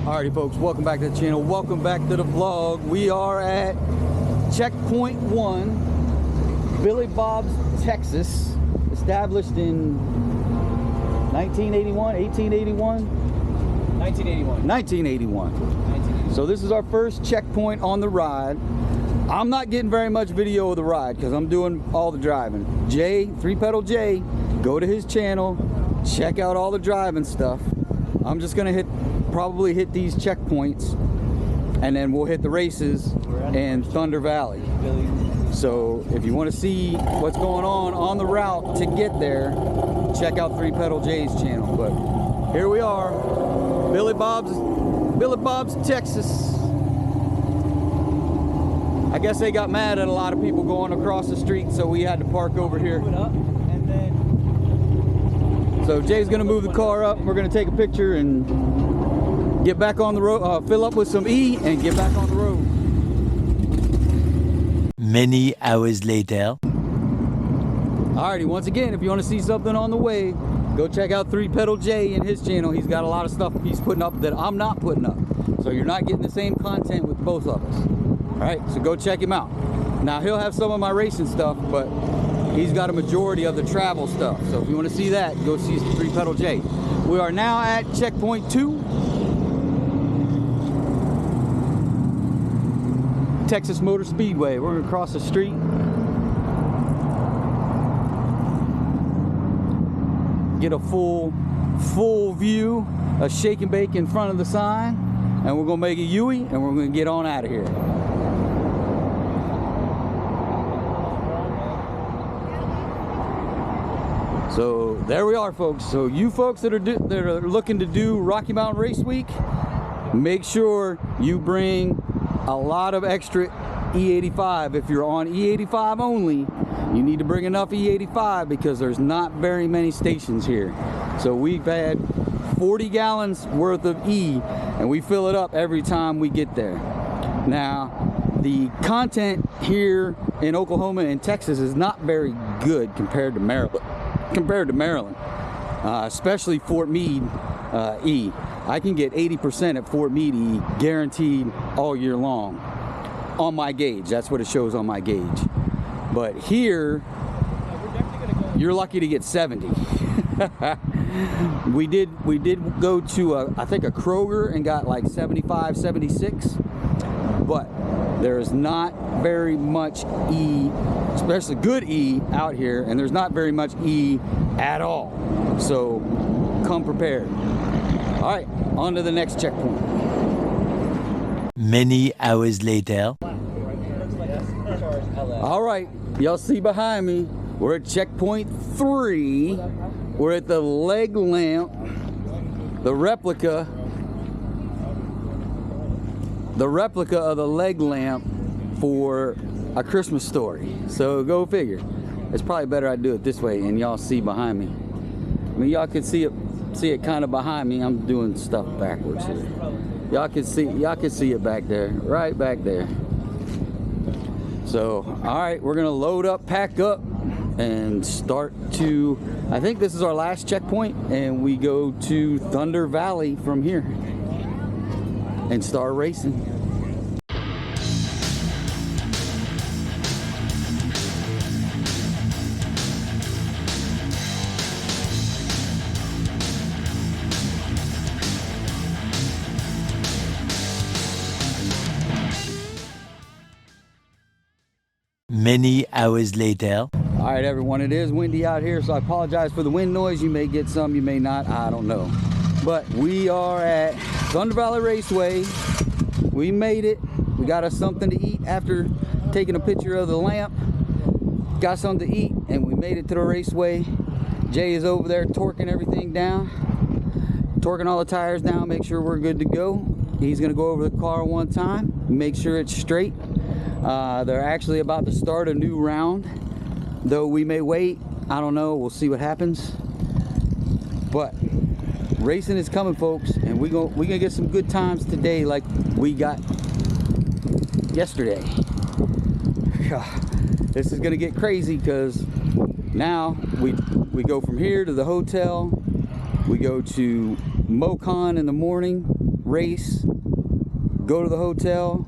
Alrighty folks, welcome back to the channel, welcome back to the vlog. We are at Checkpoint 1, Billy Bob's, Texas, established in 1981, 1881? 1981. 1981. So this is our first checkpoint on the ride. I'm not getting very much video of the ride because I'm doing all the driving. Jay, 3-Pedal Jay, go to his channel, check out all the driving stuff. I'm just gonna probably hit these checkpoints, and then we'll hit the races in Thunder Valley. So if you want to see what's going on the route to get there, check out 3-Pedal Jay's channel. But here we are, Billy Bob's, Texas. I guess they got mad at a lot of people going across the street, so we had to park over here. So Jay's gonna move the car up. We're gonna take a picture and get back on the road, fill up with some E and get back on the road. Many hours later. Alrighty, once again, if you want to see something on the way, go check out 3-Pedal Jay and his channel. He's got a lot of stuff he's putting up that I'm not putting up. So you're not getting the same content with both of us. Alright, so go check him out. Now he'll have some of my racing stuff, but he's got a majority of the travel stuff. So if you want to see that, go see 3-Pedal Jay. We are now at Checkpoint 2. Texas Motor Speedway. We're gonna cross the street. Get a full view of Shake and Bake in front of the sign. And we're gonna make a U-ey and we're gonna get on out of here. So there we are, folks. So you folks that are looking to do Rocky Mountain Race Week, make sure you bring a lot of extra E85. If you're on E85 only, you need to bring enough E85 because there's not very many stations here. So we've had 40 gallons worth of E and we fill it up every time we get there. Now, the content here in Oklahoma and Texas is not very good compared to Maryland. Especially Fort Meade E. I can get 80% at Fort Meade E guaranteed all year long on my gauge. That's what it shows on my gauge. But here, you're lucky to get 70. we did go to I think a Kroger and got like 75, 76. But there's not very much E, especially good E out here, and there's not very much E at all. So come prepared. All right, on to the next checkpoint. Many hours later. All right, y'all see behind me, we're at Checkpoint 3. We're at the leg lamp, the replica of the leg lamp for A Christmas Story. So go figure. It's probably better I do it this way and y'all see behind me. I mean, y'all can see it kind of behind me. I'm doing stuff backwards here. Y'all can see it back there, right back there. So, all right, we're gonna load up, pack up, and start to, I think this is our last checkpoint, and we go to Thunder Valley from here and start racing. Many hours later. All right, everyone, it is windy out here, so I apologize for the wind noise. You may get some, you may not, I don't know. But we are at Thunder Valley Raceway. We made it. We got us something to eat after taking a picture of the lamp. Got something to eat, and we made it to the raceway. Jay is over there torquing everything down, torquing all the tires down, make sure we're good to go. He's gonna go over the car one time, make sure it's straight. They're actually about to start a new round, though we may wait. I don't know, we'll see what happens. But racing is coming, folks, and we're gonna get some good times today like we got yesterday. This is gonna get crazy because now we go from here to the hotel, we go to MoCon in the morning, race, go to the hotel,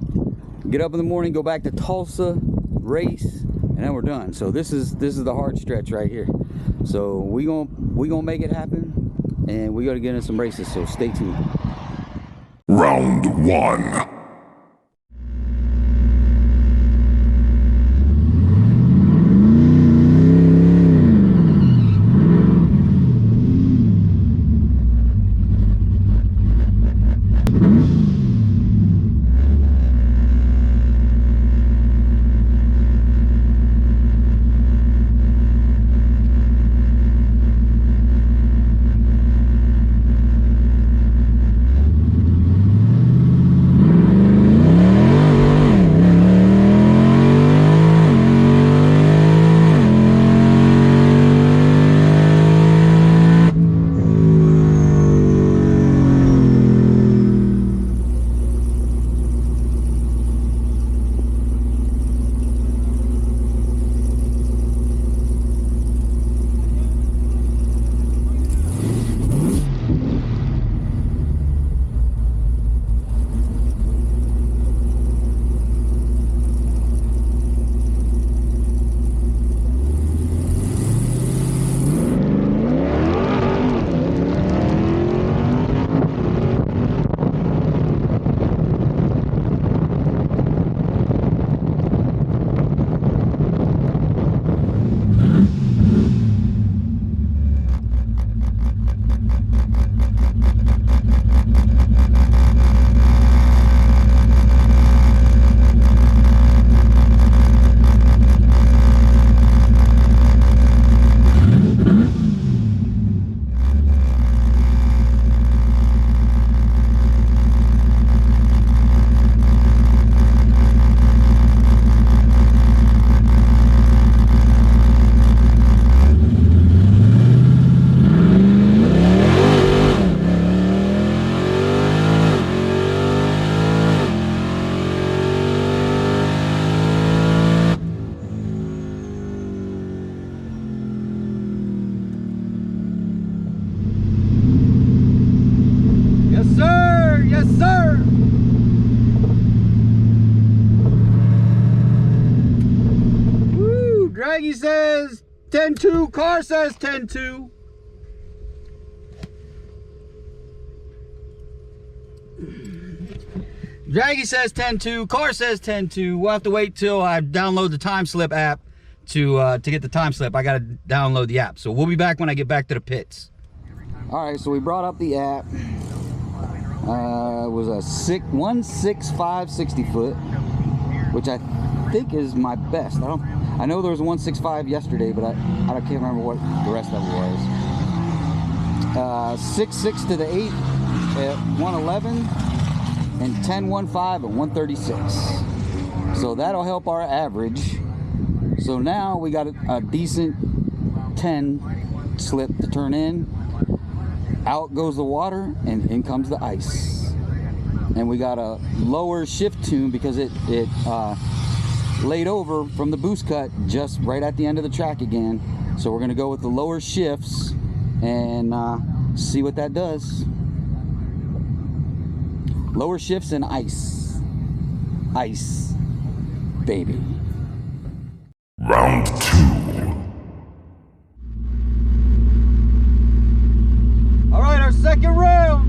get up in the morning, go back to Tulsa, race, and then we're done. So this is the hard stretch right here. So we gonna make it happen, and we gotta get in some races. So stay tuned. Round 1. Draggy says 10-2, car says 10-2. Draggy says 10-2, car says 10-2. We'll have to wait till I download the time slip app to get the time slip. I gotta download the app. So we'll be back when I get back to the pits. All right, so we brought up the app. It was a 165 60 foot, which I think is my best. I know there was a 165 yesterday, but I can't remember what the rest of it was. 6.6 to the 8 at 111 and 10.15 at 136. So that'll help our average. So now we got a decent 10 slip to turn in. Out goes the water and in comes the ice. And we got a lower shift tune because it laid over from the boost cut just right at the end of the track again. So we're gonna go with the lower shifts and see what that does. Lower shifts and ice. Ice, baby. Round 2. All right, our second round.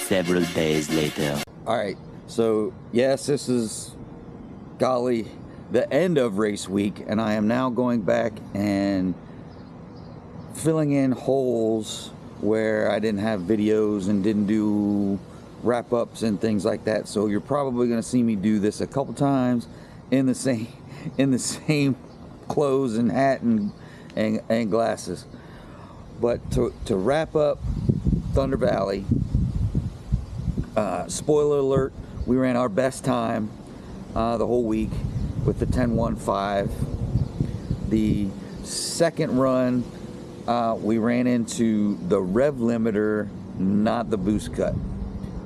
Several days later. All right, so yes, this is, golly, the end of race week, and I am now going back and filling in holes where I didn't have videos and didn't do wrap-ups and things like that. So you're probably going to see me do this a couple times in the same clothes and hat and glasses. But to wrap up Thunder Valley, spoiler alert, we ran our best time the whole week with the 10.15. The second run, we ran into the rev limiter, not the boost cut.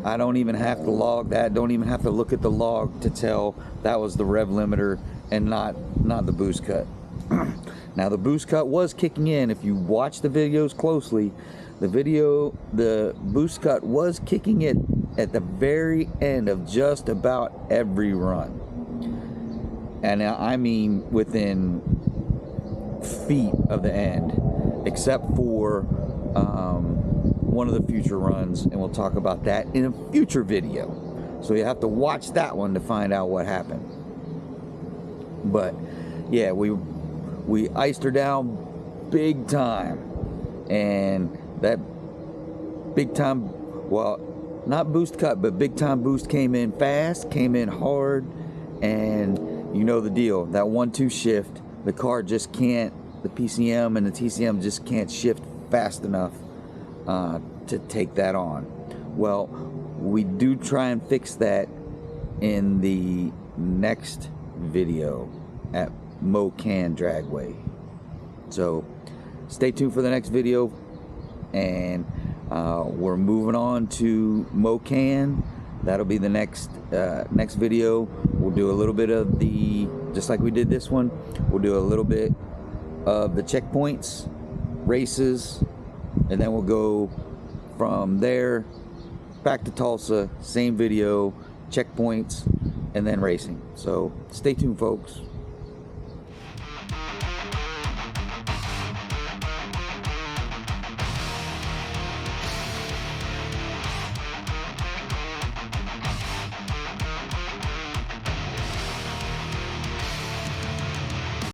I don't even have to log that, don't even have to look at the log to tell that was the rev limiter and not the boost cut. Now the boost cut was kicking in. If you watch the videos closely, the boost cut was kicking it at the very end of just about every run. And I mean within feet of the end, except for one of the future runs, and we'll talk about that in a future video. So you have to watch that one to find out what happened. But yeah, we iced her down big time, and that big time, well, not boost cut, but big time boost came in fast, came in hard, and you know the deal. That 1-2 shift, the car just can't, the PCM and the TCM just can't shift fast enough to take that on. Well, we do try and fix that in the next video at Mocan Dragway. So stay tuned for the next video, and we're moving on to Mocan. That'll be the next video. We'll do a little bit of the, just like we did this one, we'll do a little bit of the checkpoints, races, and then we'll go from there back to Tulsa, same video, checkpoints, and then racing. So stay tuned, folks.